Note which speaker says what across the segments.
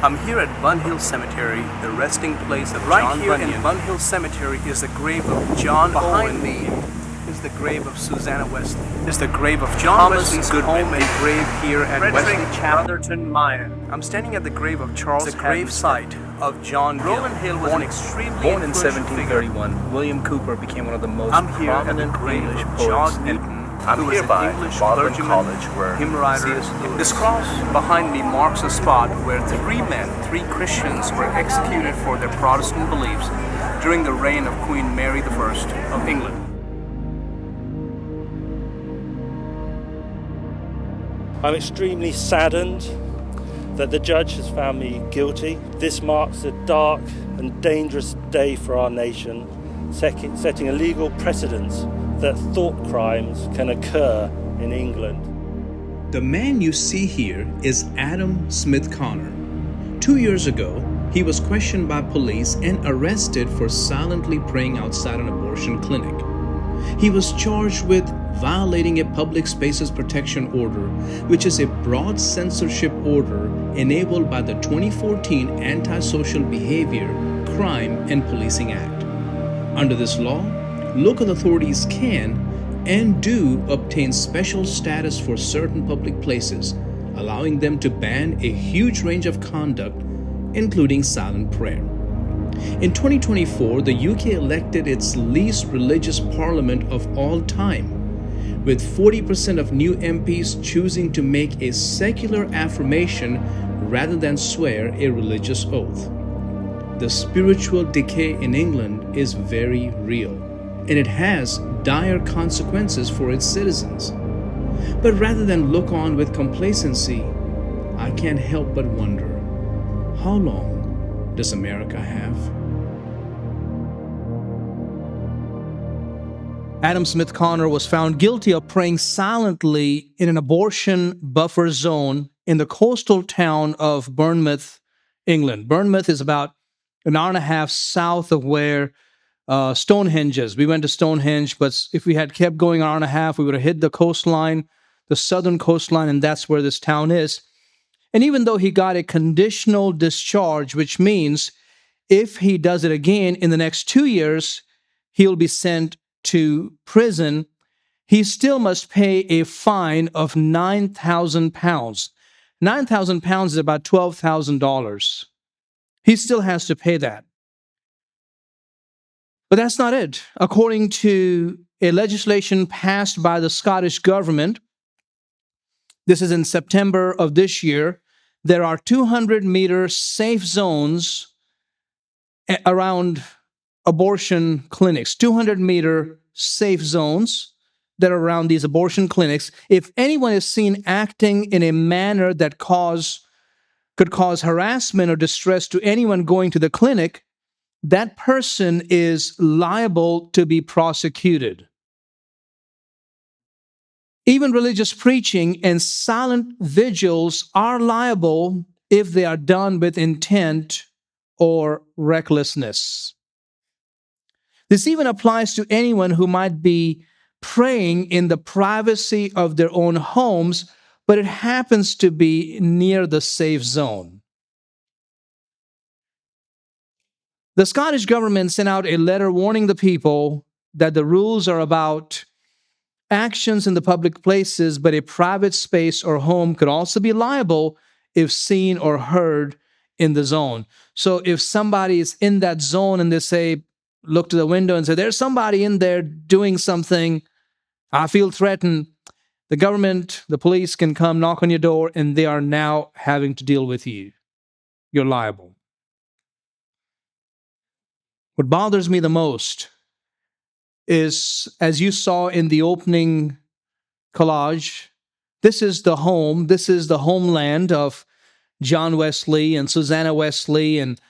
Speaker 1: I'm here at Bun Hill Cemetery, the resting place of
Speaker 2: Right
Speaker 1: John
Speaker 2: here
Speaker 1: Bunyan.
Speaker 2: in
Speaker 1: Bun Hill Cemetery is the grave of John
Speaker 2: Behind
Speaker 1: Owen.
Speaker 2: me
Speaker 1: Is the grave of Susanna Wesley. Is the grave of
Speaker 2: John
Speaker 1: Thomas
Speaker 2: Wesley's
Speaker 1: Goodwin.
Speaker 2: home
Speaker 1: A grave here at Wesley
Speaker 2: Frederick
Speaker 1: Chapel.
Speaker 2: Brotherton Meyer.
Speaker 1: I'm standing at the grave of Charles
Speaker 2: The
Speaker 1: Haddon
Speaker 2: grave site
Speaker 1: of John
Speaker 2: Roland
Speaker 1: Gill.
Speaker 2: Hill was an extremely
Speaker 1: Born in
Speaker 2: influential
Speaker 1: 1731, William Cooper became one of the most I'm here at the prominent grave English of poets. John and Newton,
Speaker 2: I'm
Speaker 1: who
Speaker 2: here
Speaker 1: was
Speaker 2: by
Speaker 1: an English
Speaker 2: Baldwin
Speaker 1: clergyman,
Speaker 2: College, where
Speaker 1: hymn writer.
Speaker 2: C.S. Lewis.
Speaker 1: This cross behind me marks a spot where three Christians were executed for their Protestant beliefs during the reign of Queen Mary I of England.
Speaker 3: I'm extremely saddened that the judge has found me guilty. This marks a dark and dangerous day for our nation, setting a legal precedence that thought crimes can occur in England.
Speaker 4: The man you see here is Adam Smith Connor. 2 years ago, he was questioned by police and arrested for silently praying outside an abortion clinic. He was charged with violating a public spaces protection order, which is a broad censorship order enabled by the 2014 Antisocial Behavior, Crime, and Policing Act. Under this law, local authorities can and do obtain special status for certain public places, allowing them to ban a huge range of conduct, including silent prayer. In 2024, the UK elected its least religious parliament of all time, with 40% of new MPs choosing to make a secular affirmation rather than swear a religious oath. The spiritual decay in England is very real, and it has dire consequences for its citizens. But rather than look on with complacency, I can't help but wonder, how long does America have?
Speaker 5: Adam Smith Connor was found guilty of praying silently in an abortion buffer zone in the coastal town of Bournemouth, England. Bournemouth is about an hour and a half south of where Stonehenge is. We went to Stonehenge, but if we had kept going an hour and a half, we would have hit the coastline, the southern coastline, and that's where this town is. And even though he got a conditional discharge, which means if he does it again in the next 2 years, he'll be sent to prison, he still must pay a fine of £9,000. £9,000 is about $12,000. He still has to pay that. But that's not it. According to a legislation passed by the Scottish government, this is in September of this year, there are 200-meter safe zones around abortion clinics, 200-meter safe zones that are around these abortion clinics. If anyone is seen acting in a manner that could cause harassment or distress to anyone going to the clinic, that person is liable to be prosecuted. Even religious preaching and silent vigils are liable if they are done with intent or recklessness. This even applies to anyone who might be praying in the privacy of their own homes, but it happens to be near the safe zone. The Scottish government sent out a letter warning the people that the rules are about actions in the public places, but a private space or home could also be liable if seen or heard in the zone. So if somebody is in that zone and they say, look to the window and say, there's somebody in there doing something, I feel threatened, the government, the police can come knock on your door and they are now having to deal with you. You're liable. What bothers me the most is, as you saw in the opening collage, this is the home, this is the homeland of John Wesley and Susanna Wesley and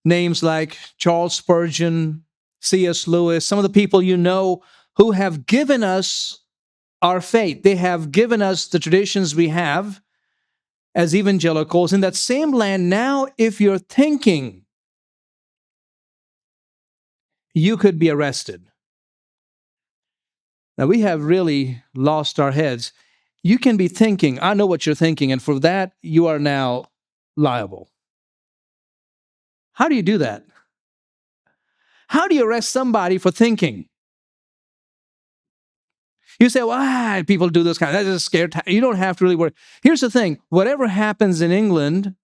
Speaker 5: names like Charles Spurgeon, C.S. Lewis, some of the people you know who have given us our faith. They have given us the traditions we have as evangelicals. In that same land, now if you're thinking you could be arrested. Now, we have really lost our heads. You can be thinking, I know what you're thinking, and for that, you are now liable. How do you do that? How do you arrest somebody for thinking? You say, well, people do this kind of, that's a scared. You don't have to really worry. Here's the thing. Whatever happens in England,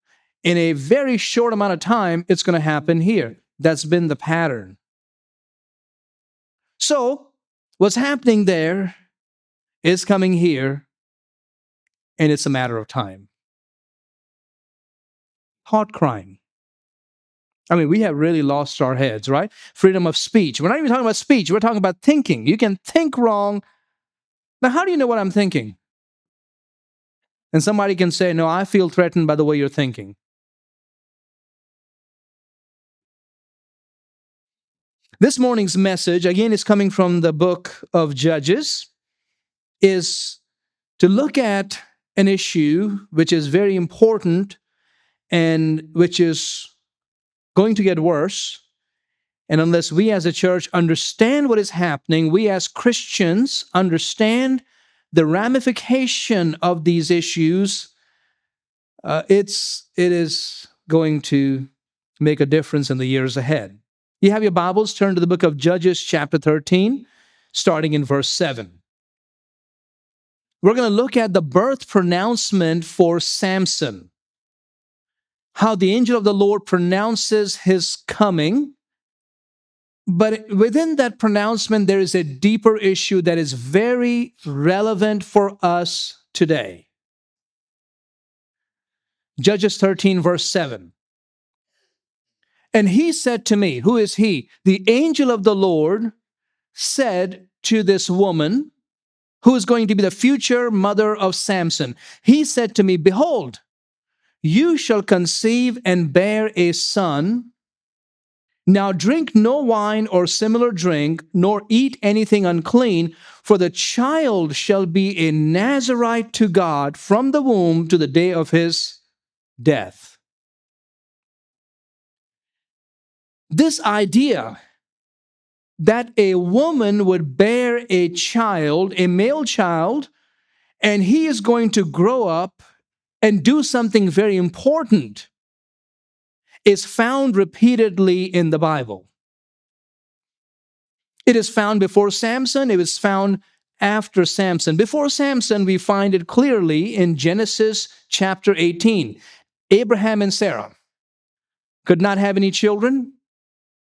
Speaker 5: in a very short amount of time, it's going to happen here. That's been the pattern. So, what's happening there is coming here, and it's a matter of time. Thought crime. I mean, we have really lost our heads, right? Freedom of speech. We're not even talking about speech. We're talking about thinking. You can think wrong. Now, how do you know what I'm thinking? And somebody can say, no, I feel threatened by the way you're thinking. This morning's message, again, is coming from the book of Judges, is to look at an issue which is very important and which is going to get worse. And unless we as a church understand what is happening, we as Christians understand the ramification of these issues, it is going to make a difference in the years ahead. You have your Bibles, turn to the book of Judges, chapter 13, starting in verse 7. We're going to look at the birth pronouncement for Samson, how the angel of the Lord pronounces his coming. But within that pronouncement, there is a deeper issue that is very relevant for us today. Judges 13, verse 7. And he said to me, who is he? The angel of the Lord said to this woman, who is going to be the future mother of Samson, he said to me, behold, you shall conceive and bear a son. Now drink no wine or similar drink, nor eat anything unclean, for the child shall be a Nazirite to God from the womb to the day of his death. This idea that a woman would bear a child, a male child, and he is going to grow up and do something very important is found repeatedly in the Bible. It is found before Samson. It was found after Samson. Before Samson, we find it clearly in Genesis chapter 18. Abraham and Sarah could not have any children.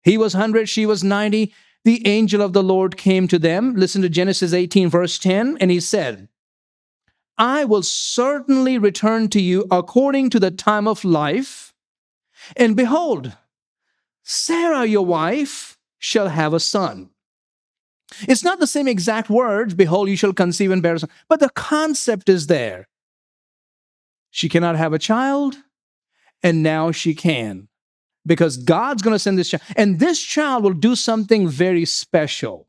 Speaker 5: He was 100, she was 90. The angel of the Lord came to them. Listen to Genesis 18, verse 10. And he said, I will certainly return to you according to the time of life. And behold, Sarah, your wife, shall have a son. It's not the same exact words, behold, you shall conceive and bear a son, but the concept is there. She cannot have a child, and now she can, because God's going to send this child, and this child will do something very special.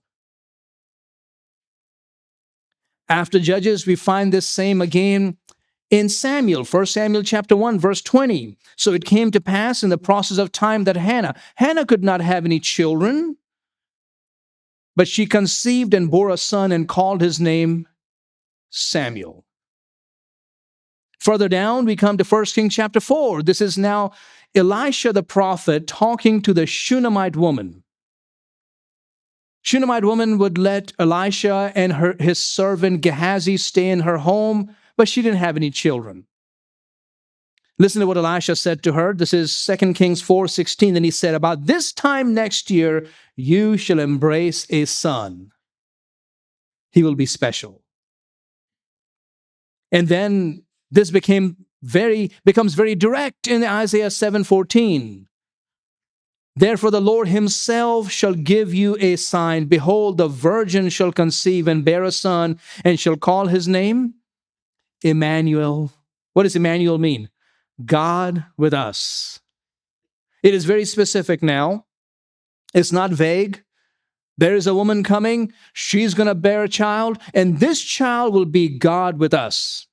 Speaker 5: After Judges, we find this same again in Samuel, 1 Samuel chapter 1, verse 20. So it came to pass in the process of time that Hannah could not have any children, but she conceived and bore a son and called his name Samuel. Further down, we come to 1 Kings chapter 4. This is now Elisha the prophet talking to the Shunammite woman. Shunammite woman would let Elisha and his servant Gehazi stay in her home, but she didn't have any children. Listen to what Elisha said to her. This is 2 Kings 4:16. And he said, about this time next year, you shall embrace a son. He will be special. And then this becomes very direct in Isaiah 7:14. Therefore the Lord himself shall give you a sign. Behold, the virgin shall conceive and bear a son, and shall call his name Emmanuel. What does Emmanuel mean? God with us. It is very specific now. It's not vague. There is a woman coming. She's going to bear a child, and this child will be God with us.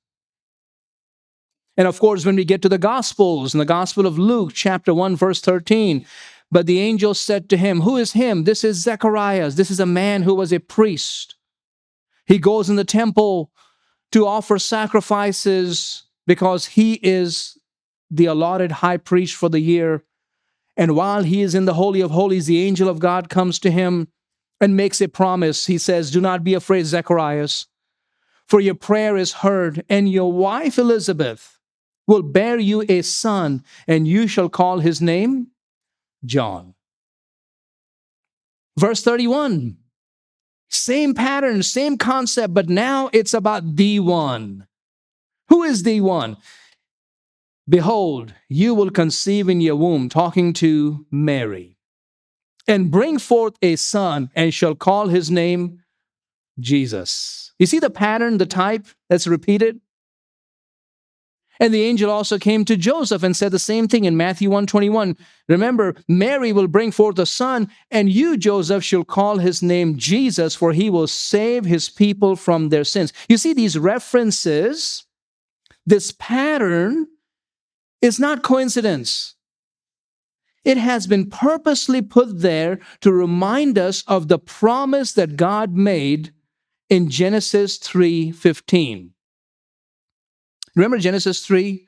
Speaker 5: And of course, when we get to the Gospels, in the Gospel of Luke, chapter 1, verse 13, but the angel said to him, who is him? This is Zacharias. This is a man who was a priest. He goes in the temple to offer sacrifices because he is the allotted high priest for the year. And while he is in the Holy of Holies, the angel of God comes to him and makes a promise. He says, "Do not be afraid, Zacharias, for your prayer is heard, and your wife Elizabeth will bear you a son, and you shall call his name John." Verse 31, same pattern, same concept, but now it's about the one. Who is the one? "Behold, you will conceive in your womb," talking to Mary, "and bring forth a son, and shall call his name Jesus." You see the pattern, the type that's repeated? And the angel also came to Joseph and said the same thing in Matthew 1:21. "Remember, Mary will bring forth a son, and you, Joseph, shall call his name Jesus, for he will save his people from their sins." You see these references, this pattern is not coincidence. It has been purposely put there to remind us of the promise that God made in Genesis 3:15. Remember Genesis 3?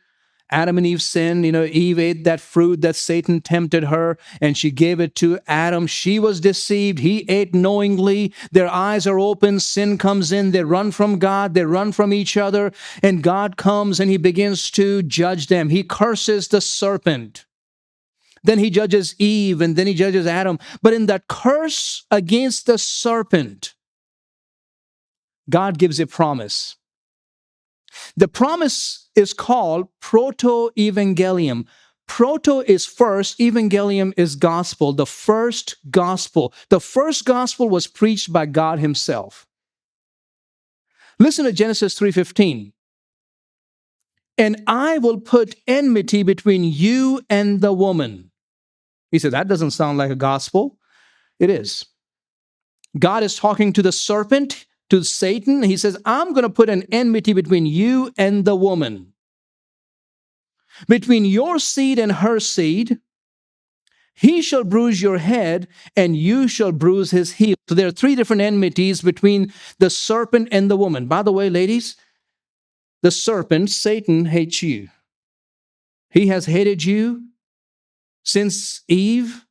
Speaker 5: Adam and Eve sinned. Eve ate that fruit that Satan tempted her, and she gave it to Adam. She was deceived. He ate knowingly. Their eyes are open. Sin comes in. They run from God. They run from each other. And God comes and he begins to judge them. He curses the serpent. Then he judges Eve, and then he judges Adam. But in that curse against the serpent, God gives a promise. The promise is called proto-evangelium. Proto is first, evangelium is gospel, the first gospel. The first gospel was preached by God himself. Listen to Genesis 3:15. "And I will put enmity between you and the woman." He said, that doesn't sound like a gospel. It is. God is talking to the serpent, to Satan. He says, "I'm going to put an enmity between you and the woman, between your seed and her seed. He shall bruise your head, and you shall bruise his heel." So there are three different enmities between the serpent and the woman. By the way, ladies, the serpent, Satan, hates you. He has hated you since Eve,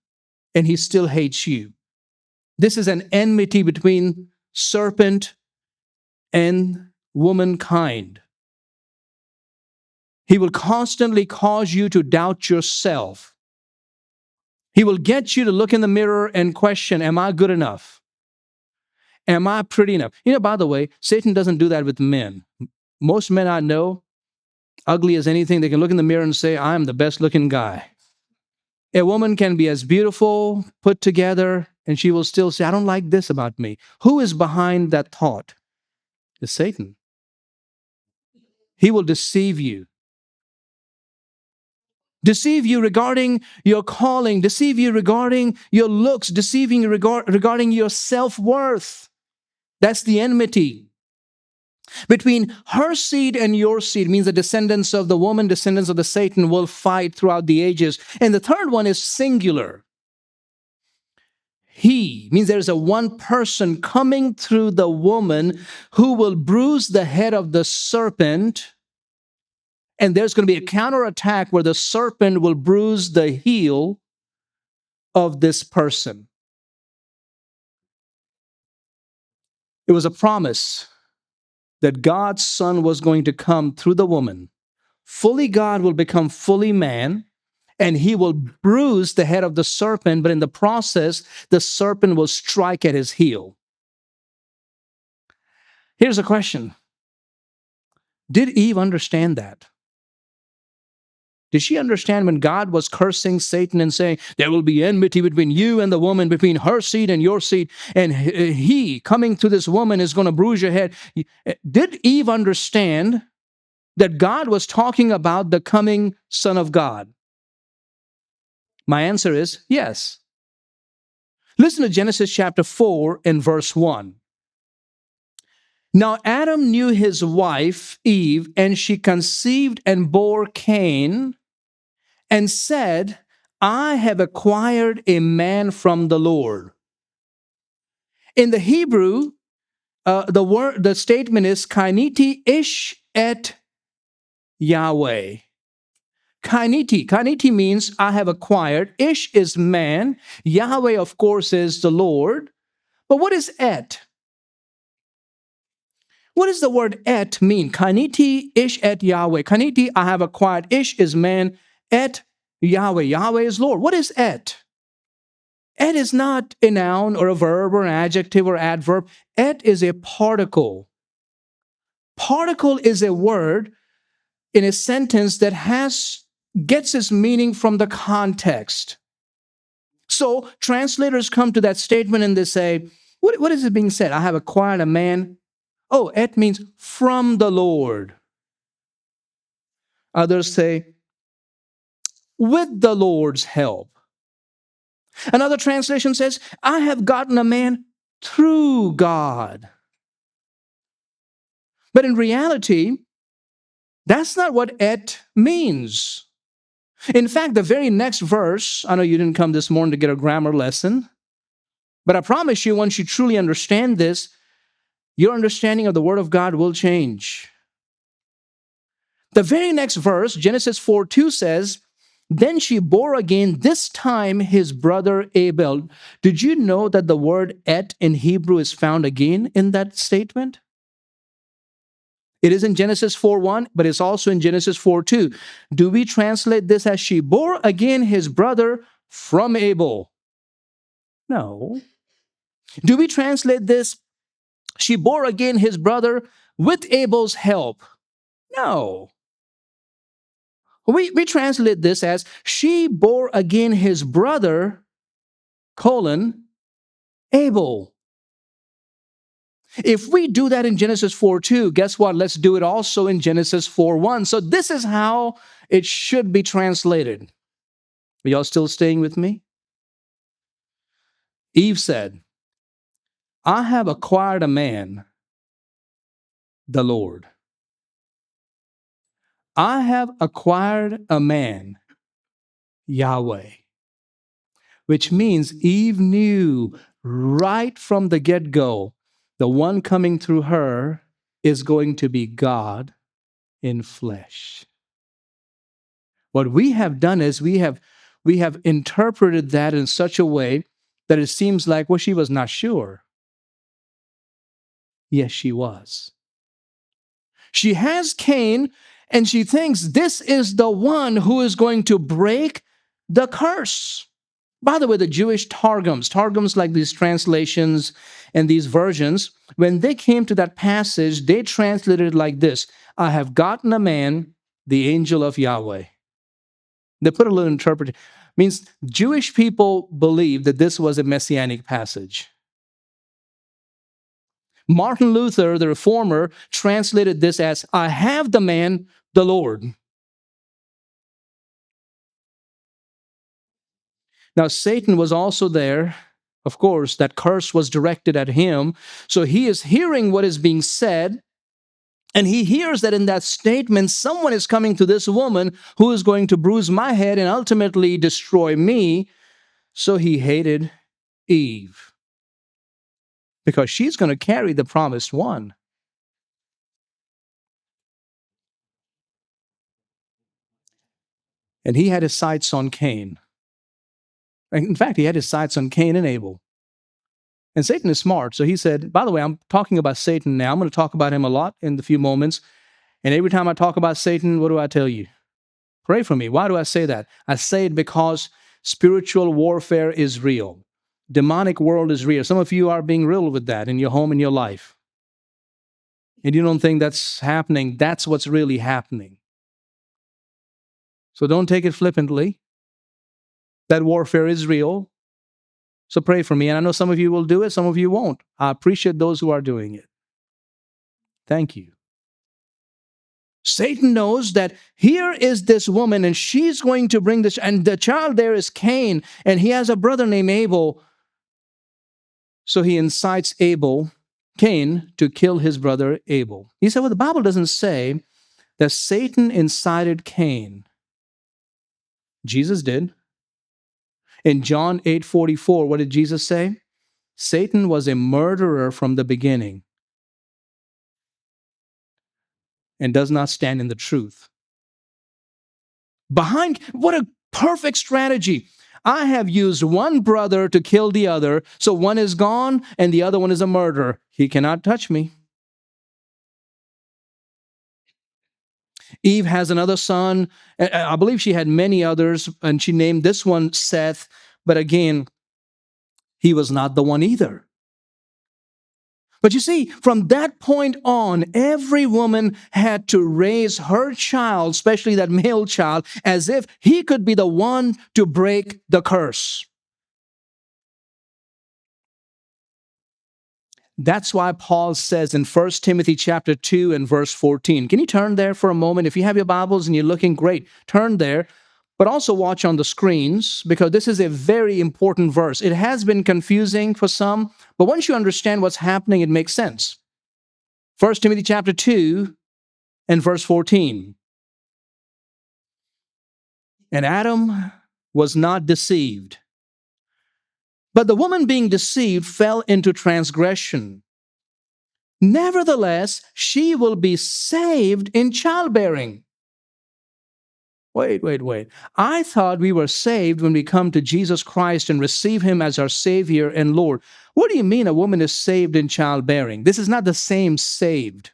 Speaker 5: and he still hates you. This is an enmity between serpent and womankind. He will constantly cause you to doubt yourself. He will get you to look in the mirror and question, am I good enough? Am I pretty enough? By the way, Satan doesn't do that with men. Most men I know, ugly as anything, they can look in the mirror and say, "I'm the best looking guy." A woman can be as beautiful, put together, and she will still say, "I don't like this about me." Who is behind that thought? It's Satan. He will deceive you. Deceive you regarding your calling, deceive you regarding your looks, deceiving you regarding your self-worth. That's the enmity. Between her seed and your seed means the descendants of the woman, descendants of the Satan will fight throughout the ages. And the third one is singular. He means there's a one person coming through the woman who will bruise the head of the serpent. And there's going to be a counterattack where the serpent will bruise the heel of this person. It was a promise that God's Son was going to come through the woman. Fully God will become fully man, and he will bruise the head of the serpent, but in the process, the serpent will strike at his heel. Here's a question. Did Eve understand that? Did she understand when God was cursing Satan and saying, "There will be enmity between you and the woman, between her seed and your seed, and he coming to this woman is going to bruise your head"? Did Eve understand that God was talking about the coming Son of God? My answer is yes. Listen to Genesis chapter 4 and verse 1. "Now Adam knew his wife Eve, and she conceived and bore Cain, and said, I have acquired a man from the Lord." In the Hebrew, the statement is kainiti ish et Yahweh. Kainiti. Kainiti means I have acquired. Ish is man. Yahweh, of course, is the Lord. But what is et? What does the word et mean? Kainiti, ish et Yahweh. Kainiti, I have acquired. Ish is man. Et Yahweh. Yahweh is Lord. What is et? Et is not a noun or a verb or an adjective or adverb. Et is a particle. Particle is a word in a sentence that gets its meaning from the context. So translators come to that statement and they say, what is it being said? I have acquired a man. Oh, et means from the Lord. Others say, with the Lord's help. Another translation says, I have gotten a man through God. But in reality, that's not what et means. In fact, the very next verse, I know you didn't come this morning to get a grammar lesson, but I promise you, once you truly understand this, your understanding of the Word of God will change. The very next verse, Genesis 4:2 says, then she bore again, this time his brother Abel. Did you know that the word et in Hebrew is found again in that statement? It is in Genesis 4:1, but it's also in Genesis 4:2. Do we translate this as she bore again his brother from Abel? No. Do we translate this, she bore again his brother with Abel's help? No. We translate this as she bore again his brother, Abel. If we do that in Genesis 4:2, guess what? Let's do it also in Genesis 4:1. So this is how it should be translated. Are y'all still staying with me? Eve said, I have acquired a man, the Lord. I have acquired a man, Yahweh. Which means Eve knew right from the get-go, the one coming through her is going to be God in flesh. What we have done is we have interpreted that in such a way that it seems like, well, she was not sure. Yes, she was. She has Cain, and she thinks this is the one who is going to break the curse. By the way, the Jewish Targums like these translations and these versions, when they came to that passage, they translated it like this: I have gotten a man, the angel of Yahweh. They put a little interpretation. Means Jewish people believed that this was a messianic passage. Martin Luther, the reformer, translated this as, I have the man, the Lord. Now, Satan was also there. Of course, that curse was directed at him. So he is hearing what is being said. And he hears that in that statement, someone is coming to this woman who is going to bruise my head and ultimately destroy me. So he hated Eve because she's going to carry the promised one. And he had his sights on Cain. In fact, he had his sights on Cain and Abel. And Satan is smart. So he said, by the way, I'm talking about Satan now. I'm going to talk about him a lot in a few moments. And every time I talk about Satan, what do I tell you? Pray for me. Why do I say that? I say it because spiritual warfare is real. Demonic world is real. Some of you are being real with that in your home, in your life. And you don't think that's happening. That's what's really happening. So don't take it flippantly. That warfare is real. So pray for me. And I know some of you will do it, some of you won't. I appreciate those who are doing it. Thank you. Satan knows that here is this woman and she's going to bring this, and the child there is Cain, and he has a brother named Abel. So he incites Cain, to kill his brother Abel. He said, well, the Bible doesn't say that Satan incited Cain. Jesus did. In John 8:44, what did Jesus say? Satan was a murderer from the beginning and does not stand in the truth, What a perfect strategy. I have used one brother to kill the other, so one is gone and the other one is a murderer. He cannot touch me. Eve has another son. I believe she had many others, and she named this one Seth. But again, he was not the one either. But you see, from that point on, every woman had to raise her child, especially that male child, as if he could be the one to break the curse. That's why Paul says in 1 Timothy chapter 2 and verse 14. Can you turn there for a moment? If you have your Bibles and you're looking, great, turn there. But also watch on the screens, because this is a very important verse. It has been confusing for some, but once you understand what's happening, it makes sense. 1 Timothy chapter 2 and verse 14. And Adam was not deceived, but the woman being deceived fell into transgression. Nevertheless, she will be saved in childbearing. Wait. I thought we were saved when we come to Jesus Christ and receive Him as our Savior and Lord. What do you mean a woman is saved in childbearing? This is not the same saved.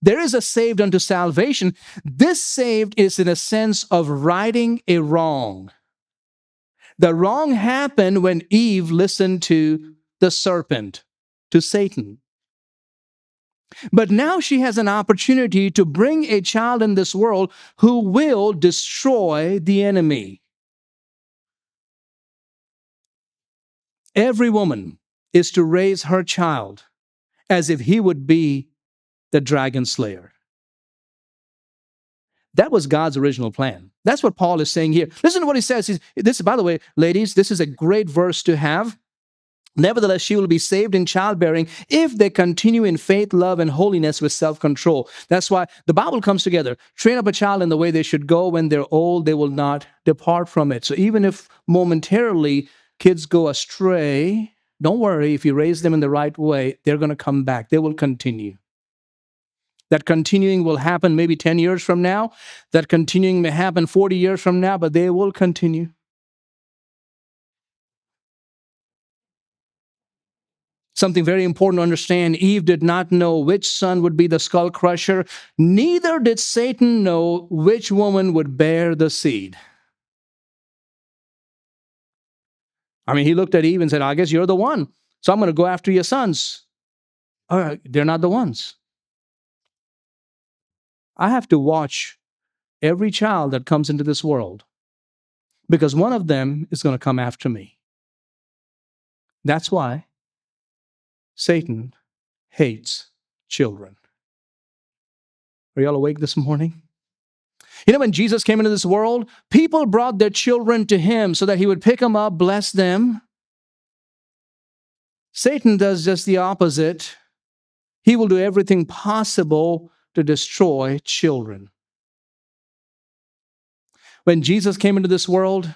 Speaker 5: There is a saved unto salvation. This saved is in a sense of righting a wrong. The wrong happened when Eve listened to the serpent, to Satan. But now she has an opportunity to bring a child in this world who will destroy the enemy. Every woman is to raise her child as if he would be the dragon slayer. That was God's original plan. That's what Paul is saying here. Listen to what he says. This, by the way, ladies, this is a great verse to have. Nevertheless, she will be saved in childbearing if they continue in faith, love, and holiness with self-control. That's why the Bible comes together. Train up a child in the way they should go. When they're old, they will not depart from it. So even if momentarily kids go astray, don't worry. If you raise them in the right way, they're going to come back. They will continue. That continuing will happen maybe 10 years from now. That continuing may happen 40 years from now, but they will continue. Something very important to understand, Eve did not know which son would be the skull crusher. Neither did Satan know which woman would bear the seed. I mean, he looked at Eve and said, I guess you're the one. So I'm going to go after your sons. All right, they're not the ones. I have to watch every child that comes into this world, because one of them is going to come after me. That's why Satan hates children. Are y'all awake this morning? You know, when Jesus came into this world, people brought their children to Him so that He would pick them up, bless them. Satan does just the opposite. He will do everything possible to destroy children. When Jesus came into this world,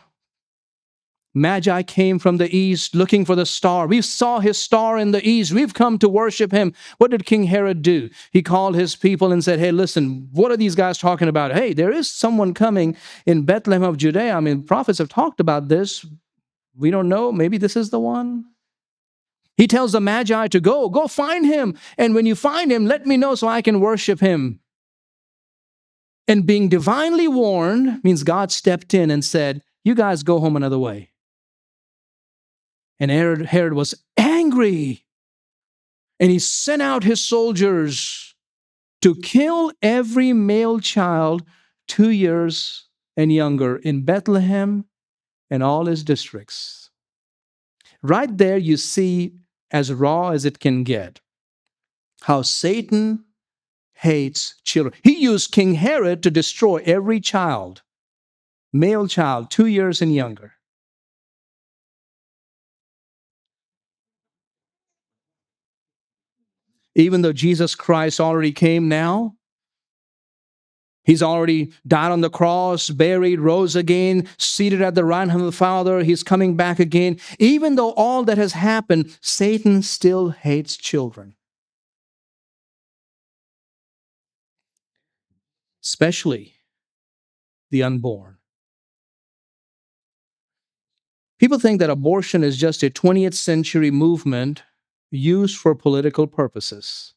Speaker 5: Magi came from the east looking for the star. We saw His star in the east. We've come to worship Him. What did King Herod do? He called his people and said, hey, listen, what are these guys talking about? Hey, there is someone coming in Bethlehem of Judea. I mean, prophets have talked about this. We don't know. Maybe this is the one. He tells the Magi to go find him. And when you find him, let me know so I can worship him. And being divinely warned means God stepped in and said, you guys go home another way. And Herod was angry. And he sent out his soldiers to kill every male child 2 years and younger in Bethlehem and all his districts. Right there you see, as raw as it can get, how Satan hates children. He used King Herod to destroy every child, male child, 2 years and younger. Even though Jesus Christ already came now, He's already died on the cross, buried, rose again, seated at the right hand of the Father. He's coming back again. Even though all that has happened, Satan still hates children. Especially the unborn. People think that abortion is just a 20th century movement used for political purposes.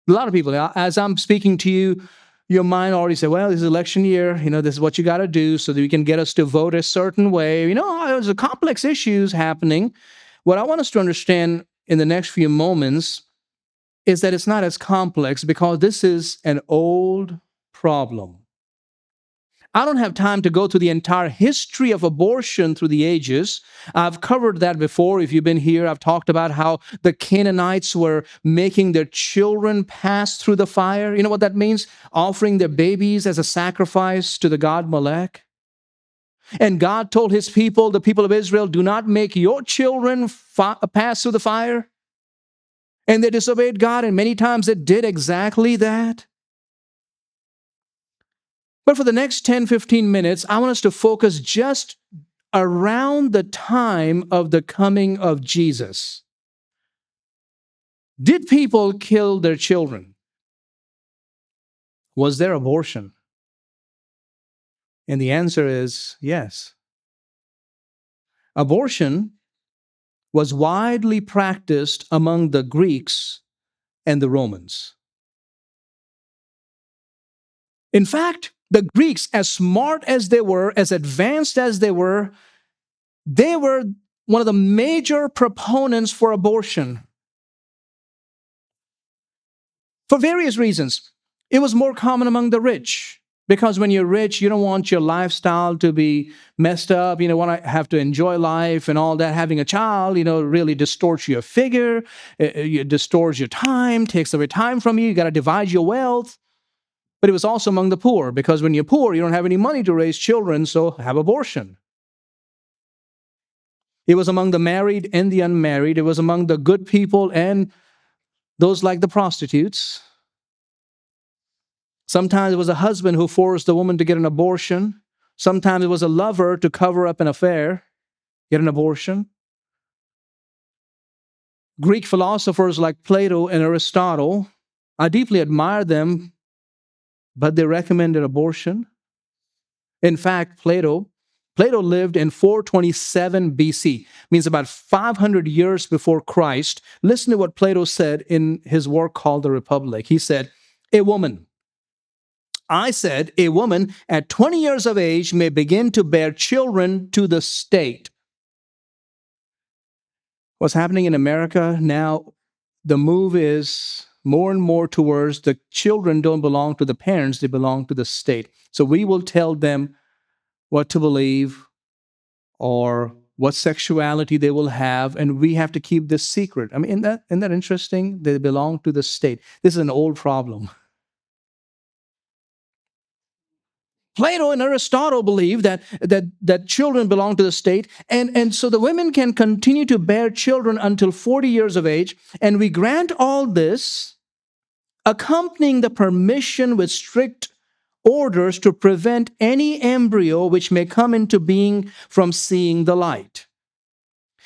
Speaker 5: A lot of people, as I'm speaking to you, your mind already said, well, this is election year. This is what you got to do so that you can get us to vote a certain way. There's a complex issues happening. What I want us to understand in the next few moments is that it's not as complex because this is an old problem. I don't have time to go through the entire history of abortion through the ages. I've covered that before. If you've been here, I've talked about how the Canaanites were making their children pass through the fire. You know what that means? Offering their babies as a sacrifice to the god Molech. And God told his people, the people of Israel, do not make your children pass through the fire. And they disobeyed God, and many times they did exactly that. But for the next 10, 15 minutes, I want us to focus just around the time of the coming of Jesus. Did people kill their children? Was there abortion? And the answer is yes. Abortion was widely practiced among the Greeks and the Romans. In fact, the Greeks, as smart as they were, as advanced as they were one of the major proponents for abortion. For various reasons. It was more common among the rich, because when you're rich, you don't want your lifestyle to be messed up. You want to have to enjoy life and all that. Having a child, really distorts your figure, it distorts your time, takes away time from you. You got to divide your wealth. But it was also among the poor, because when you're poor, you don't have any money to raise children, so have abortion. It was among the married and the unmarried. It was among the good people and those like the prostitutes. Sometimes it was a husband who forced the woman to get an abortion. Sometimes it was a lover to cover up an affair, get an abortion. Greek philosophers like Plato and Aristotle, I deeply admire them, but they recommended abortion. In fact, Plato lived in 427 BC, means about 500 years before Christ. Listen to what Plato said in his work called The Republic. He said, a woman at 20 years of age may begin to bear children to the state. What's happening in America now, the move is more and more towards the children don't belong to the parents, they belong to the state. So we will tell them what to believe or what sexuality they will have, and we have to keep this secret. I mean, isn't that interesting? They belong to the state. This is an old problem. Plato and Aristotle believe that children belong to the state, and so the women can continue to bear children until 40 years of age, and we grant all this, accompanying the permission with strict orders to prevent any embryo which may come into being from seeing the light.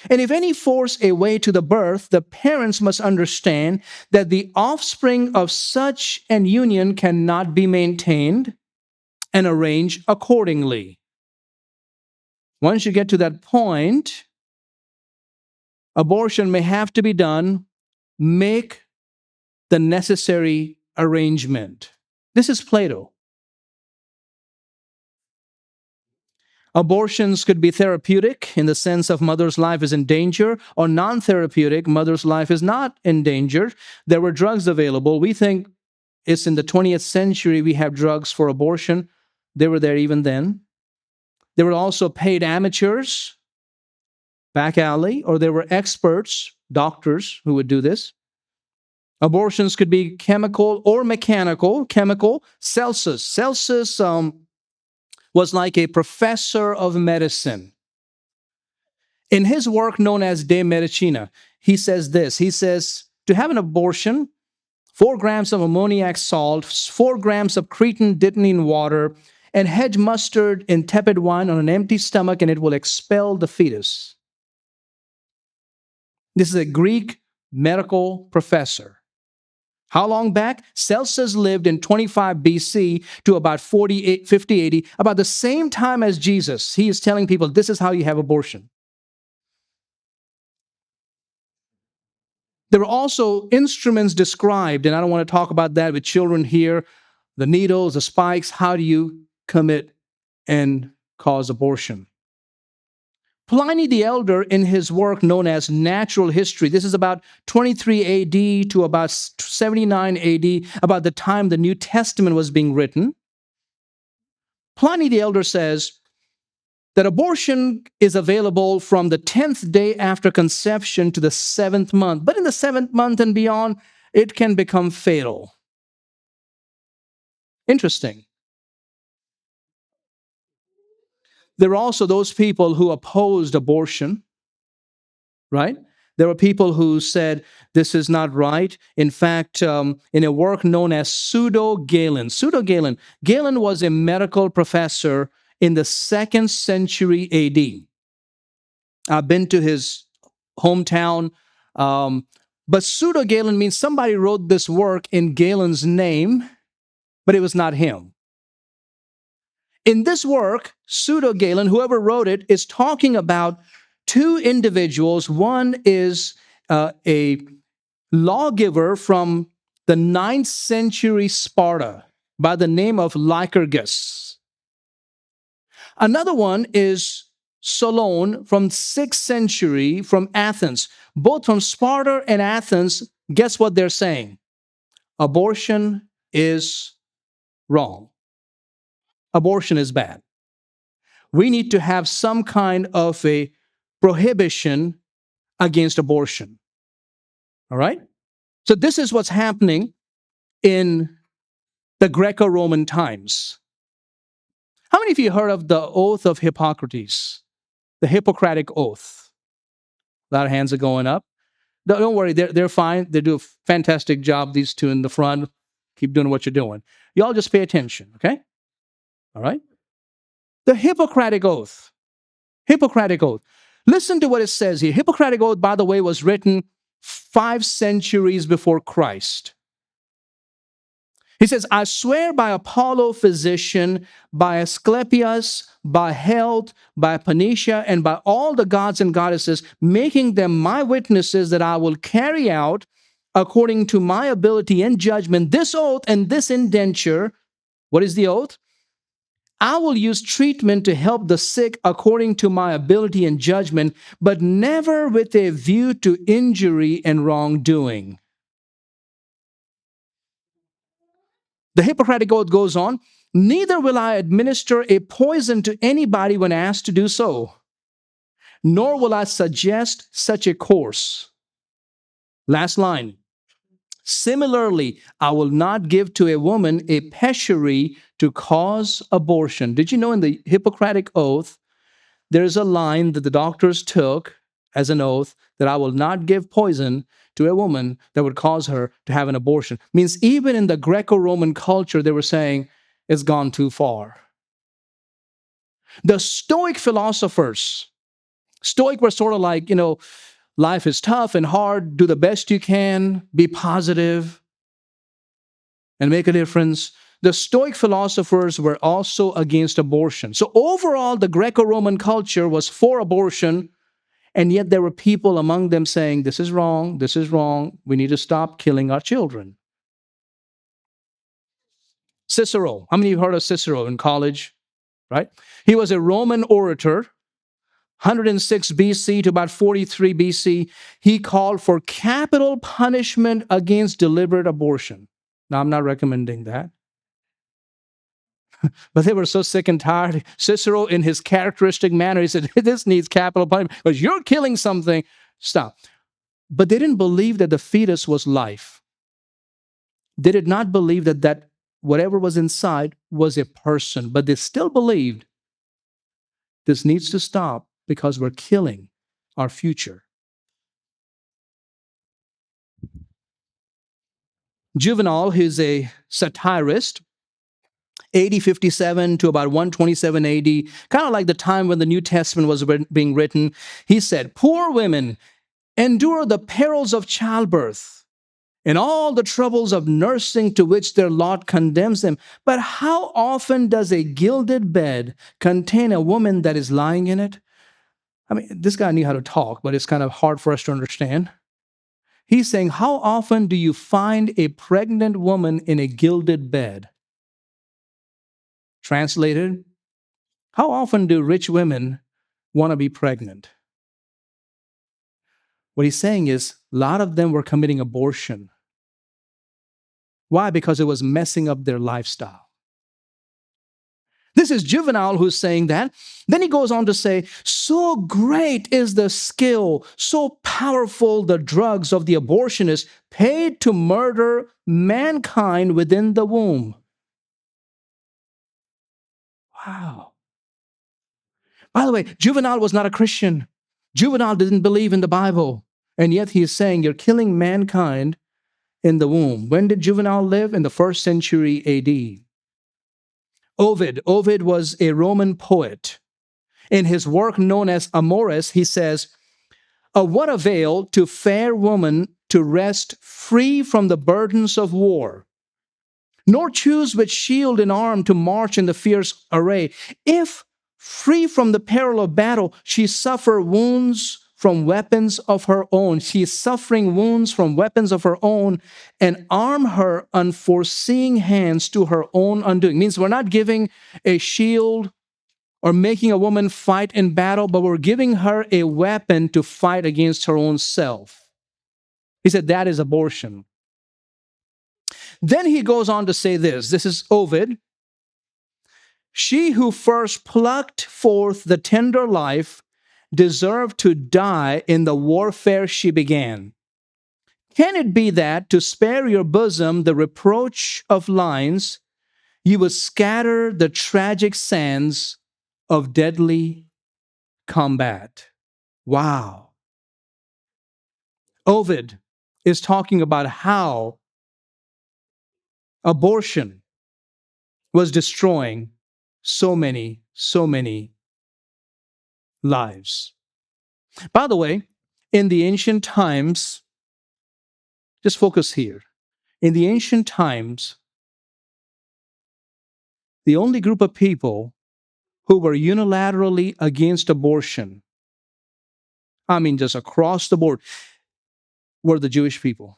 Speaker 5: And if any force a way to the birth, the parents must understand that the offspring of such an union cannot be maintained and arrange accordingly. Once you get to that point, abortion may have to be done. Make the necessary arrangement. This is Plato. Abortions could be therapeutic in the sense of mother's life is in danger, or non-therapeutic, mother's life is not in danger. There were drugs available. We think it's in the 20th century we have drugs for abortion. They were there even then. There were also paid amateurs, back alley, or there were experts, doctors who would do this. Abortions could be chemical or mechanical. Chemical, Celsus. Celsus was like a professor of medicine. In his work known as De Medicina, he says this. He says, to have an abortion, 4 grams of ammoniac salt, 4 grams of Cretan dittany water, and hedge mustard in tepid wine on an empty stomach, and it will expel the fetus. This is a Greek medical professor. How long back? Celsus lived in 25 BC to about 48, 50, 80, about the same time as Jesus. He is telling people, this is how you have abortion. There are also instruments described, and I don't want to talk about that with children here, the needles, the spikes. How do you commit and cause abortion? Pliny the Elder, in his work known as Natural History, this is about 23 AD to about 79 AD, about the time the New Testament was being written. Pliny the Elder says that abortion is available from the 10th day after conception to the 7th month. But in the 7th month and beyond, it can become fatal. Interesting. There are also those people who opposed abortion, right? There were people who said this is not right. In fact, in a work known as Pseudo-Galen, Galen was a medical professor in the 2nd century AD. I've been to his hometown, but Pseudo-Galen means somebody wrote this work in Galen's name, but it was not him. In this work, Pseudo-Galen, whoever wrote it, is talking about two individuals. One is a lawgiver from the 9th century Sparta by the name of Lycurgus. Another one is Solon from 6th century from Athens. Both from Sparta and Athens, guess what they're saying? Abortion is wrong. Abortion is bad. We need to have some kind of a prohibition against abortion. All right? So this is what's happening in the Greco-Roman times. How many of you heard of the oath of Hippocrates? The Hippocratic Oath? A lot of hands are going up. Don't worry, they're fine. They do a fantastic job, these two in the front. Keep doing what you're doing. Y'all just pay attention, okay? All right? The Hippocratic Oath. Hippocratic Oath. Listen to what it says here. Hippocratic Oath, by the way, was written 5 centuries before Christ. He says, I swear by Apollo, physician, by Asclepius, by Health, by Panetia, and by all the gods and goddesses, making them my witnesses that I will carry out, according to my ability and judgment, this oath and this indenture. What is the oath? I will use treatment to help the sick according to my ability and judgment, but never with a view to injury and wrongdoing. The Hippocratic Oath goes on, neither will I administer a poison to anybody when asked to do so, nor will I suggest such a course. Last line. Similarly, I will not give to a woman a pessary to cause abortion. Did you know in the Hippocratic Oath, there's a line that the doctors took as an oath that I will not give poison to a woman that would cause her to have an abortion. Means even in the Greco-Roman culture, they were saying it's gone too far. The Stoic philosophers, Stoic were sort of like, life is tough and hard, do the best you can, be positive, and make a difference. The Stoic philosophers were also against abortion. So overall, the Greco-Roman culture was for abortion, and yet there were people among them saying, this is wrong, we need to stop killing our children. Cicero, how many of you heard of Cicero in college? Right? He was a Roman orator, 106 BC to about 43 BC. He called for capital punishment against deliberate abortion. Now, I'm not recommending that. But they were so sick and tired. Cicero, in his characteristic manner, he said, this needs capital punishment because you're killing something. Stop. But they didn't believe that the fetus was life. They did not believe that whatever was inside was a person. But they still believed this needs to stop because we're killing our future. Juvenal, who's a satirist, AD 57 to about 127 AD, kind of like the time when the New Testament was being written, he said, poor women endure the perils of childbirth and all the troubles of nursing to which their lot condemns them. But how often does a gilded bed contain a woman that is lying in it? I mean, this guy knew how to talk, but it's kind of hard for us to understand. He's saying, how often do you find a pregnant woman in a gilded bed? Translated, how often do rich women want to be pregnant? What he's saying is, a lot of them were committing abortion. Why? Because it was messing up their lifestyle. This is Juvenal who's saying that. Then he goes on to say, so great is the skill, so powerful the drugs of the abortionist paid to murder mankind within the womb. Wow. By the way, Juvenal was not a Christian. Juvenal didn't believe in the Bible. And yet he is saying you're killing mankind in the womb. When did Juvenal live? In the 1st century AD. Ovid was a Roman poet. In his work known as Amoris, he says, of what avail to fair woman to rest free from the burdens of war, nor choose with shield and arm to march in the fierce array, if, free from the peril of battle, she suffer wounds from weapons of her own. She is suffering wounds from weapons of her own, and arm her unforeseeing hands to her own undoing. Means we're not giving a shield or making a woman fight in battle, but we're giving her a weapon to fight against her own self. He said that is abortion. Then he goes on to say this. This is Ovid. She who first plucked forth the tender life deserved to die in the warfare she began. Can it be that, to spare your bosom the reproach of lines, you would scatter the tragic sands of deadly combat? Wow. Ovid is talking about how abortion was destroying so many lives. By the way, in the ancient times, just focus here. In the ancient times, the only group of people who were unilaterally against abortion, I mean just across the board, were the Jewish people.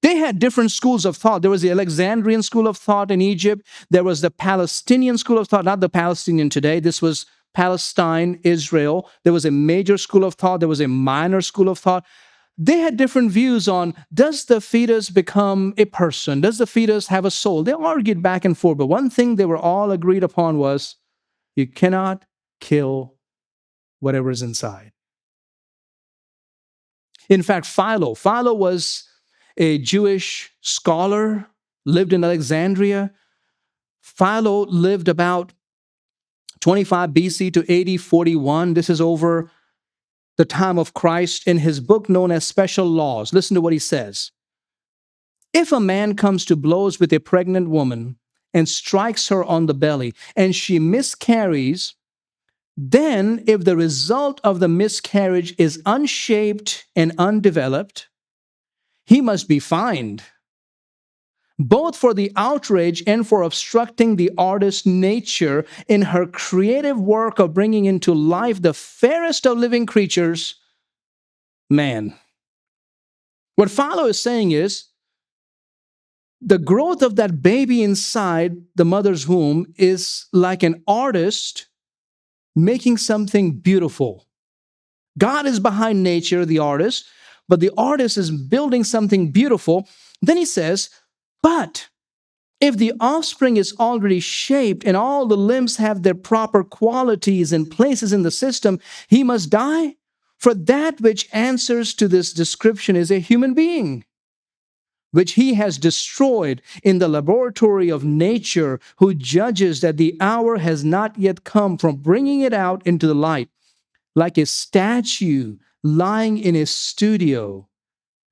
Speaker 5: They had different schools of thought. There was the Alexandrian school of thought in Egypt. There was the Palestinian school of thought, not the Palestinian today. This was Palestine, Israel. There was a major school of thought. There was a minor school of thought. They had different views on, does the fetus become a person? Does the fetus have a soul? They argued back and forth. But one thing they were all agreed upon was, you cannot kill whatever is inside. In fact, Philo was a Jewish scholar, lived in Alexandria. Philo lived about 25 BC to AD 41. This is over the time of Christ. In his book known as Special Laws, listen to what he says. If a man comes to blows with a pregnant woman and strikes her on the belly and she miscarries, then if the result of the miscarriage is unshaped and undeveloped, he must be fined, both for the outrage and for obstructing the artist's nature in her creative work of bringing into life the fairest of living creatures, man. What Philo is saying is, the growth of that baby inside the mother's womb is like an artist making something beautiful. God is behind nature, the artist, but the artist is building something beautiful. Then he says, but if the offspring is already shaped and all the limbs have their proper qualities and places in the system, he must die. For that which answers to this description is a human being, which he has destroyed in the laboratory of nature, who judges that the hour has not yet come from bringing it out into the light, like a statue lying in a studio,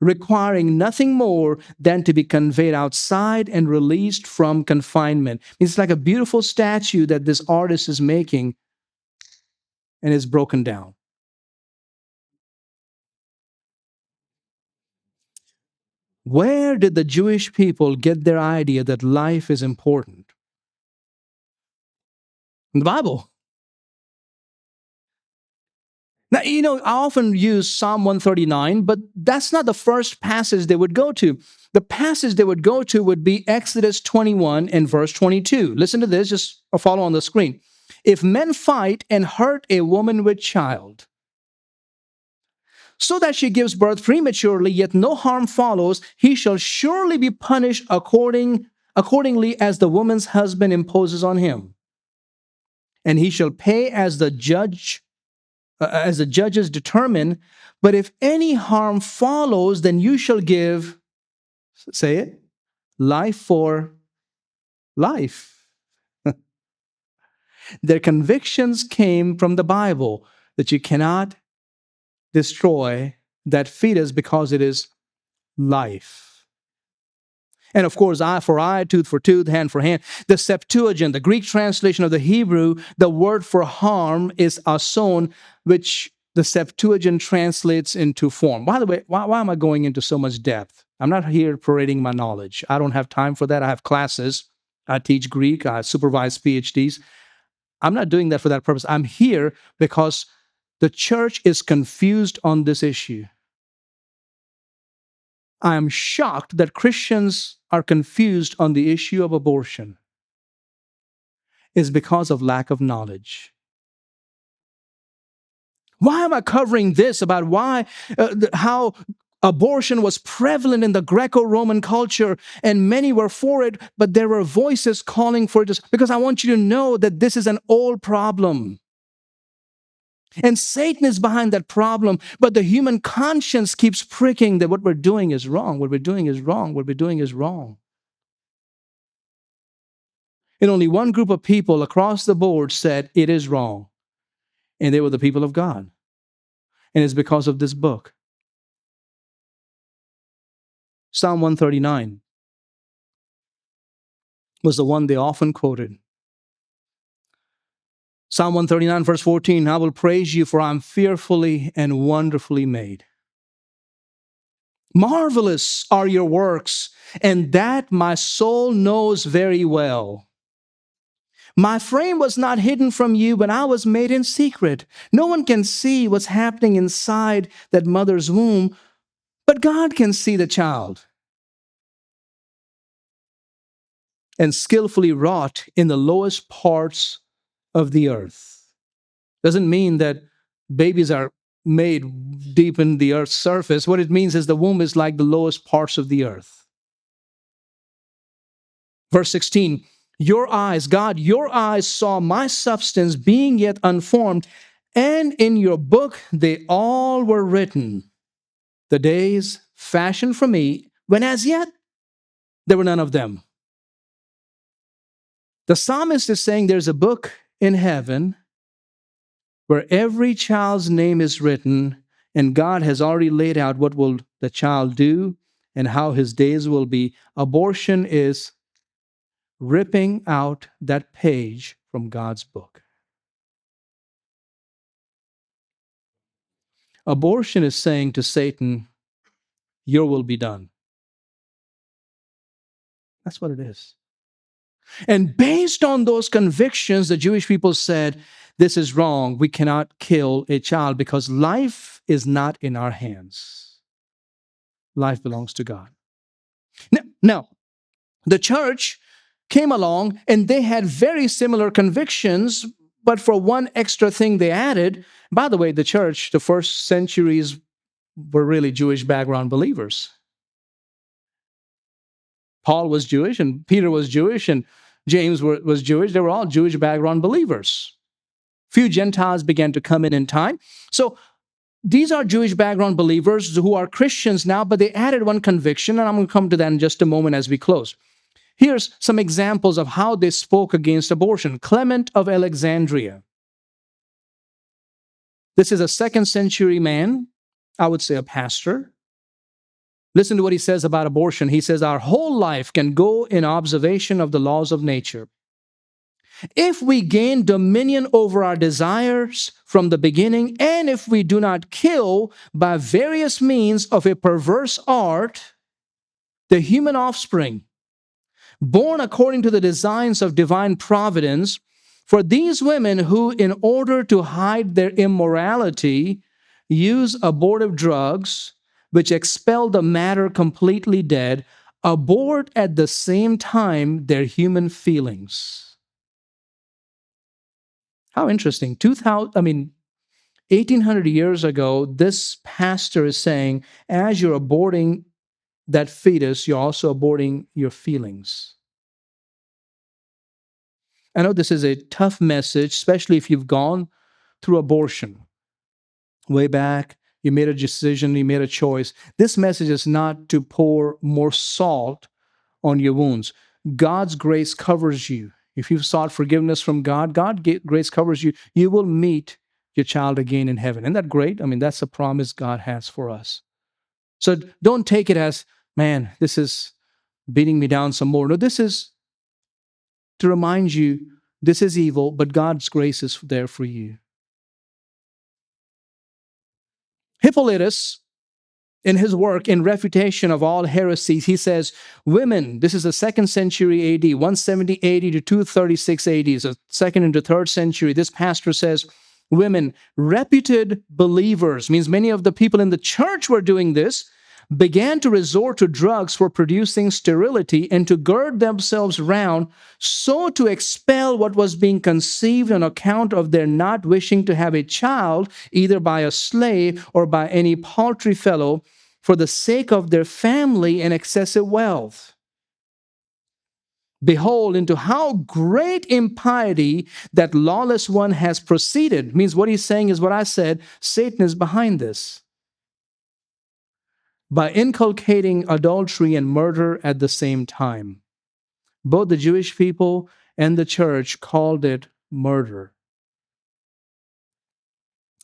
Speaker 5: requiring nothing more than to be conveyed outside and released from confinement. It's like a beautiful statue that this artist is making, and it's broken down. Where did the Jewish people get their idea that life is important? In the Bible. Now, I often use Psalm 139, but that's not the first passage they would go to. The passage they would go to would be Exodus 21 and verse 22. Listen to this, just follow on the screen. If men fight and hurt a woman with child, so that she gives birth prematurely, yet no harm follows, he shall surely be punished accordingly as the woman's husband imposes on him. And he shall pay as the judges determine. But if any harm follows, then you shall give, say it, life for life. Their convictions came from the Bible that you cannot destroy that fetus because it is life. And of course, eye for eye, tooth for tooth, hand for hand. The Septuagint, the Greek translation of the Hebrew, the word for harm is ason, which the Septuagint translates into form. By the way, why am I going into so much depth? I'm not here parading my knowledge. I don't have time for that. I have classes. I teach Greek. I supervise PhDs. I'm not doing that for that purpose. I'm here because the church is confused on this issue. I am shocked that Christians are confused on the issue of abortion. It's because of lack of knowledge. Why am I covering this about how abortion was prevalent in the Greco-Roman culture and many were for it, but there were voices calling for it? Because I want you to know that this is an old problem. And Satan is behind that problem, but the human conscience keeps pricking that what we're doing is wrong, what we're doing is wrong, what we're doing is wrong. And only one group of people across the board said it is wrong, and they were the people of God. And it's because of this book. Psalm 139 was the one they often quoted. Psalm 139, verse 14, I will praise you, for I'm fearfully and wonderfully made. Marvelous are your works, and that my soul knows very well. My frame was not hidden from you when I was made in secret. No one can see what's happening inside that mother's womb, but God can see the child. And skillfully wrought in the lowest parts of the earth. Doesn't mean that babies are made deep in the earth's surface. What it means is the womb is like the lowest parts of the earth. Verse 16, your eyes, God, your eyes saw my substance being yet unformed, and in your book they all were written, the days fashioned for me, when as yet there were none of them. The psalmist is saying there's a book in heaven where every child's name is written, and God has already laid out what will the child do and how his days will be. Abortion is ripping out that page from God's book. Abortion is saying to Satan, your will be done. That's what it is. And based on those convictions, the Jewish people said, this is wrong. We cannot kill a child because life is not in our hands. Life belongs to God. Now, the church came along and they had very similar convictions, but for one extra thing they added. By the way, the church, the first centuries were really Jewish background believers. Paul was Jewish and Peter was Jewish and James was Jewish. They were all Jewish background believers. Few Gentiles began to come in time. So these are Jewish background believers who are Christians now, but they added one conviction, and I'm going to come to that in just a moment as we close. Here's some examples of how they spoke against abortion. Clement of Alexandria. This is a 2nd century man, I would say a pastor. Listen to what he says about abortion. He says, our whole life can go in observation of the laws of nature. If we gain dominion over our desires from the beginning, and if we do not kill by various means of a perverse art, the human offspring, born according to the designs of divine providence, for these women who, in order to hide their immorality, use abortive drugs, which expel the matter completely dead, abort at the same time their human feelings. How interesting. 1800 years ago, this pastor is saying, as you're aborting that fetus, you're also aborting your feelings. I know this is a tough message, especially if you've gone through abortion. Way back, you made a decision, you made a choice. This message is not to pour more salt on your wounds. God's grace covers you. If you've sought forgiveness from God, grace covers you. You will meet your child again in heaven. Isn't that great? That's a promise God has for us. So don't take it as, man, this is beating me down some more. No, this is to remind you this is evil, but God's grace is there for you. Hippolytus, in his work in Refutation of All Heresies, he says, women, this is the 2nd century AD, 170 AD to 236 AD, so 2nd into 3rd century. This pastor says, women, reputed believers, means many of the people in the church were doing this, began to resort to drugs for producing sterility and to gird themselves round so to expel what was being conceived on account of their not wishing to have a child, either by a slave or by any paltry fellow, for the sake of their family and excessive wealth. Behold, into how great impiety that lawless one has proceeded. Means what he's saying is what I said, Satan is behind this. By inculcating adultery and murder at the same time. Both the Jewish people and the church called it murder.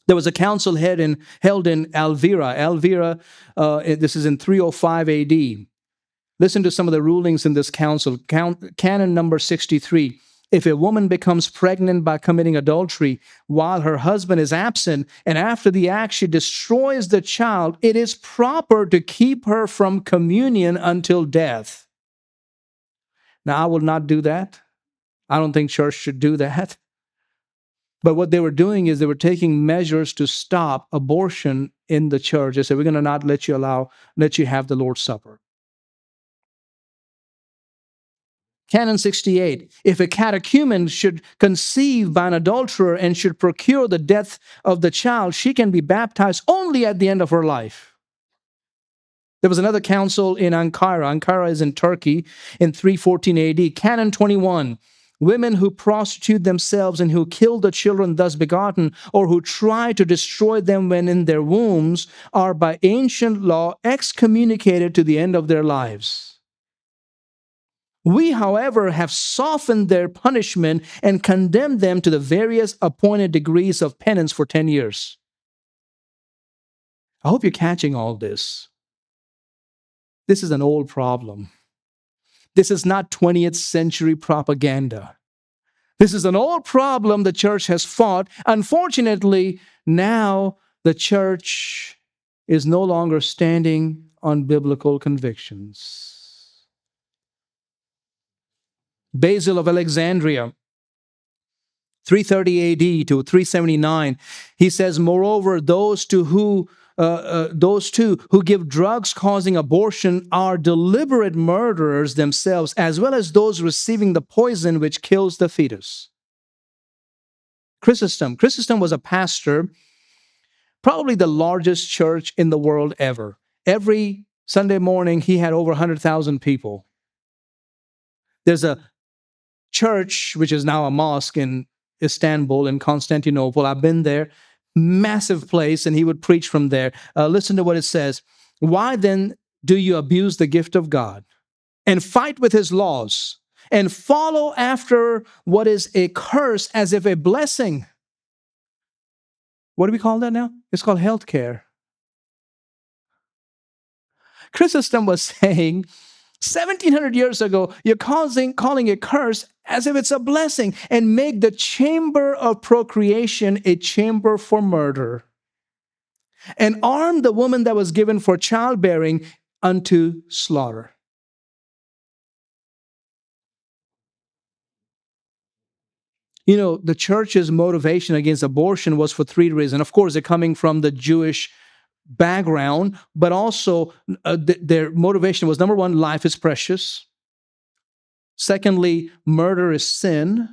Speaker 5: There was a council held in Elvira. Elvira, this is in 305 AD. Listen to some of the rulings in this council. Canon number 63. If a woman becomes pregnant by committing adultery while her husband is absent, and after the act she destroys the child, it is proper to keep her from communion until death. Now, I will not do that. I don't think church should do that. But what they were doing is they were taking measures to stop abortion in the church. They said, we're going to not let you have the Lord's Supper. Canon 68, if a catechumen should conceive by an adulterer and should procure the death of the child, she can be baptized only at the end of her life. There was another council in Ankara. Ankara is in Turkey in 314 AD. Canon 21, women who prostitute themselves and who kill the children thus begotten, or who try to destroy them when in their wombs, are by ancient law excommunicated to the end of their lives. We, however, have softened their punishment and condemned them to the various appointed degrees of penance for 10 years. I hope you're catching all this. This is an old problem. This is not 20th century propaganda. This is an old problem the church has fought. Unfortunately, now the church is no longer standing on biblical convictions. Basil of Alexandria, 330 AD to 379, he says, moreover, those two who give drugs causing abortion are deliberate murderers themselves, as well as those receiving the poison which kills the fetus. Chrysostom was a pastor, probably the largest church in the world ever. Every Sunday morning, he had over 100,000 people. There's a church, which is now a mosque in Istanbul, in Constantinople. I've been there. Massive place, and he would preach from there. Listen to what it says. Why then do you abuse the gift of God and fight with his laws and follow after what is a curse as if a blessing? What do we call that now? It's called healthcare. Chrysostom was saying, 1700 years ago, you're calling a curse as if it's a blessing, and make the chamber of procreation a chamber for murder, and arm the woman that was given for childbearing unto slaughter. The church's motivation against abortion was for three reasons. Of course, they're coming from the Jewish background, but also their motivation was, number one, life is precious. Secondly, murder is sin.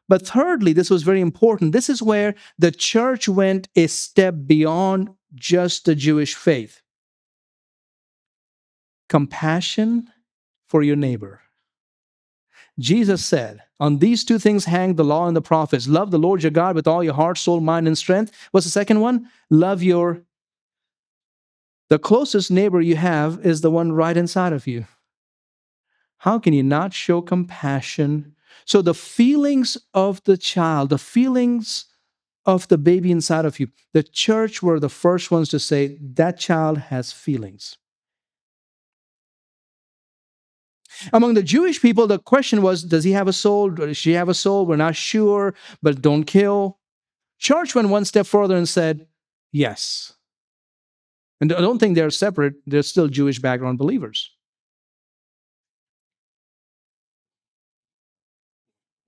Speaker 5: But thirdly, this was very important. This is where the church went a step beyond just the Jewish faith. Compassion for your neighbor. Jesus said, on these two things hang the law and the prophets. Love the Lord your God with all your heart, soul, mind, and strength. What's the second one? The closest neighbor you have is the one right inside of you. How can you not show compassion? So the feelings of the child, the feelings of the baby inside of you, the church were the first ones to say, that child has feelings. Among the Jewish people, the question was, does he have a soul? Does she have a soul? We're not sure, but don't kill. Church went one step further and said, yes. And I don't think they're separate. They're still Jewish background believers.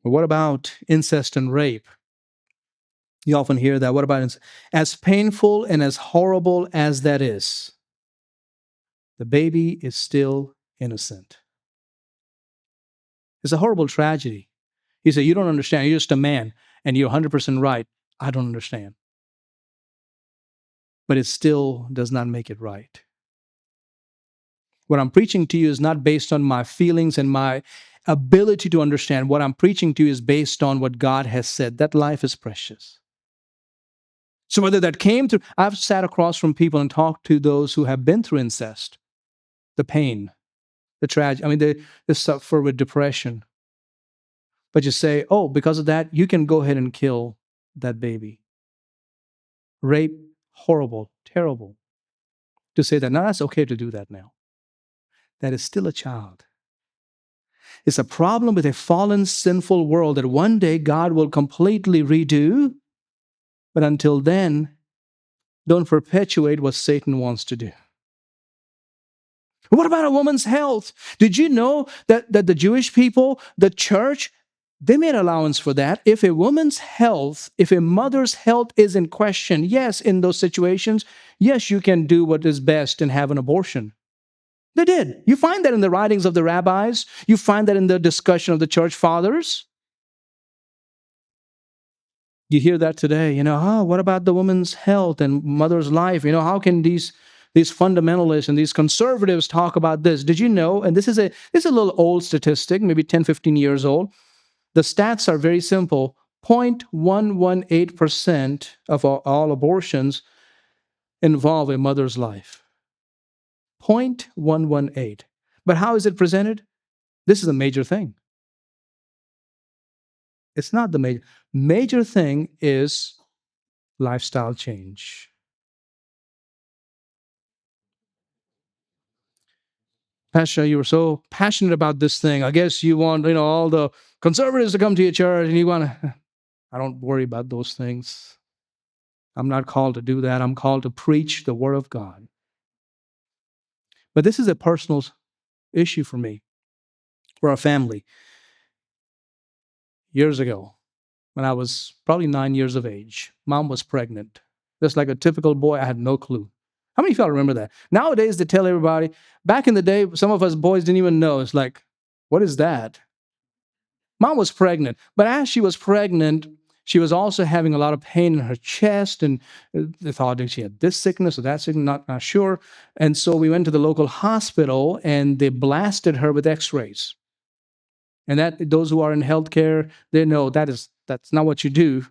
Speaker 5: But what about incest and rape? You often hear that. What about incest? As painful and as horrible as that is, the baby is still innocent. It's a horrible tragedy. He said, you don't understand. You're just a man, and you're 100% right. I don't understand. But it still does not make it right. What I'm preaching to you is not based on my feelings and my ability to understand. What I'm preaching to you is based on what God has said, that life is precious. So whether that came through, I've sat across from people and talked to those who have been through incest, the pain, the tragedy. They suffer with depression. But you say, oh, because of that, you can go ahead and kill that baby. Rape, horrible, terrible. To say that, now that's okay to do that now. That is still a child. It's a problem with a fallen, sinful world that one day God will completely redo. But until then, don't perpetuate what Satan wants to do. What about a woman's health? Did you know that the Jewish people, the church, they made allowance for that? If a woman's health, if a mother's health is in question, yes, in those situations, yes, you can do what is best and have an abortion. They did. You find that in the writings of the rabbis. You find that in the discussion of the church fathers. You hear that today, what about the woman's health and mother's life? How can these fundamentalists and these conservatives talk about this? Did you know, and this is a little old statistic, maybe 10, 15 years old. The stats are very simple. 0.118% of all abortions involve a mother's life. 0.118. But how is it presented? This is a major thing. It's not the major thing is lifestyle change. Pastor, you were so passionate about this thing. I guess you want, all the conservatives to come to your church, and you want to. I don't worry about those things. I'm not called to do that. I'm called to preach the Word of God. But this is a personal issue for me, for our family. Years ago, when I was probably 9 years of age, Mom was pregnant. Just like a typical boy, I had no clue. How many of y'all remember that? Nowadays, they tell everybody. Back in the day, some of us boys didn't even know. It's like, what is that? Mom was pregnant. But as she was pregnant, she was also having a lot of pain in her chest. And they thought that she had this sickness or that sickness, not sure. And so we went to the local hospital, and they blasted her with x-rays. And those who are in healthcare, they know that's not what you do.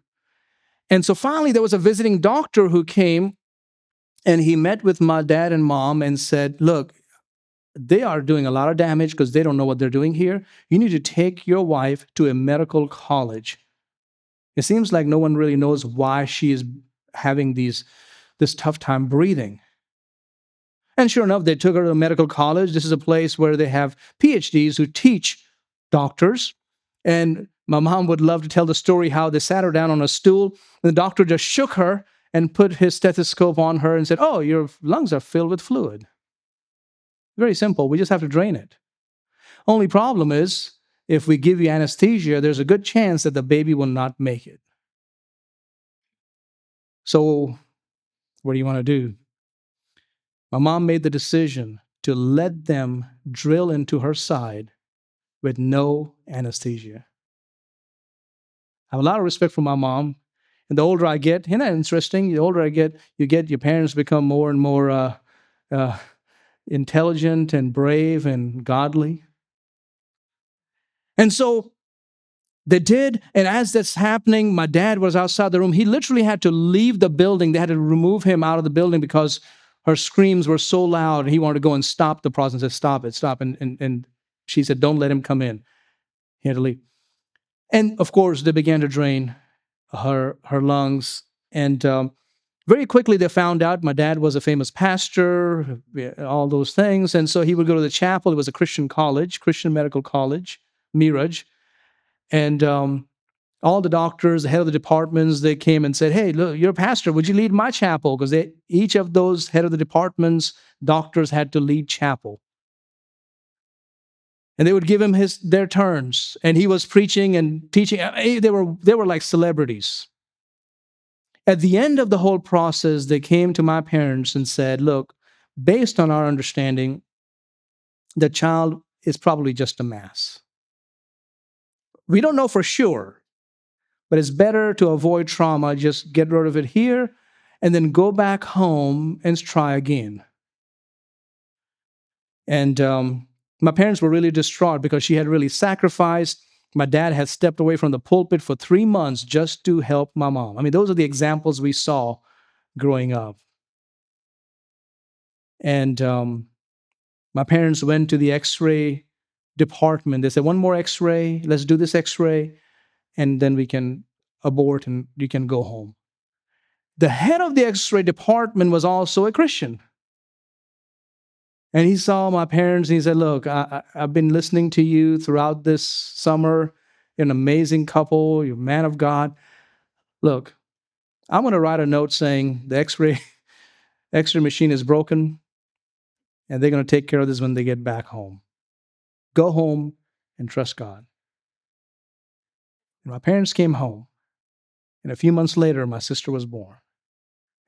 Speaker 5: And so finally, there was a visiting doctor who came, and he met with my dad and mom and said, look, they are doing a lot of damage because they don't know what they're doing here. You need to take your wife to a medical college. It seems like no one really knows why she is having this tough time breathing. And sure enough, they took her to a medical college. This is a place where they have PhDs who teach doctors. And my mom would love to tell the story how they sat her down on a stool, and the doctor just shook her and put his stethoscope on her and said, oh, your lungs are filled with fluid. Very simple. We just have to drain it. Only problem is if we give you anesthesia, there's a good chance that the baby will not make it. So, what do you want to do? My mom made the decision to let them drill into her side with no anesthesia. I have a lot of respect for my mom. And the older I get, isn't that interesting? The older I get, your parents become more and more intelligent and brave and godly. And so they did. And as that's happening, my dad was outside the room. He literally had to leave the building. They had to remove him out of the building because her screams were so loud. And he wanted to go and stop the process. Said, stop it, stop. And she said, don't let him come in. He had to leave. And of course, they began to drain her lungs. And very quickly, they found out my dad was a famous pastor, all those things. And so he would go to the chapel. It was a Christian college, Christian medical college, Miraj. And all the doctors, the head of the departments, they came and said, hey, look, you're a pastor. Would you lead my chapel? Because each of those head of the departments, doctors had to lead chapel. And they would give him their turns. And he was preaching and teaching. They were like celebrities. At the end of the whole process, they came to my parents and said, look, based on our understanding, the child is probably just a mass. We don't know for sure, but it's better to avoid trauma, just get rid of it here, and then go back home and try again. And my parents were really distraught because she had really sacrificed. My dad had stepped away from the pulpit for 3 months just to help my mom. I mean, those are the examples we saw growing up. And my parents went to the x-ray department. They said, one more x-ray, let's do this x-ray, and then we can abort and you can go home. The head of the x-ray department was also a Christian. And he saw my parents and he said, look, I've been listening to you throughout this summer. You're an amazing couple. You're a man of God. Look, I'm going to write a note saying the x-ray machine is broken and they're going to take care of this when they get back home. Go home and trust God. And my parents came home. And a few months later, my sister was born.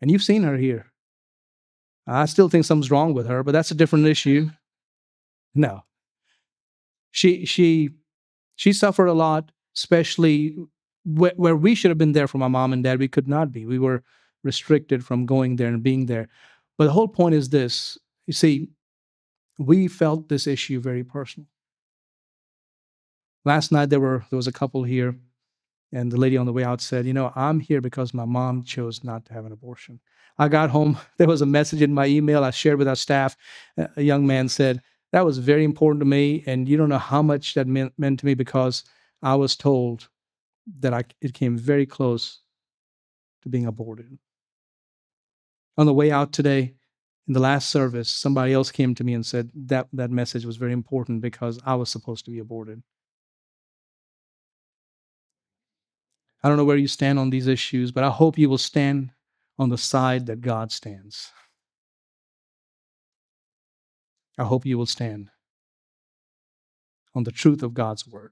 Speaker 5: And you've seen her here. I still think something's wrong with her, but that's a different issue. No. She suffered a lot, especially where we should have been there for my mom and dad. We could not be. We were restricted from going there and being there. But the whole point is this. You see, we felt this issue very personal. Last night, there was a couple here, and the lady on the way out said, I'm here because my mom chose not to have an abortion. I got home. There was a message in my email I shared with our staff. A young man said, that was very important to me, and you don't know how much that meant to me because I was told that it came very close to being aborted. On the way out today, in the last service, somebody else came to me and said that message was very important because I was supposed to be aborted. I don't know where you stand on these issues, but I hope you will stand on the side that God stands. I hope you will stand on the truth of God's word.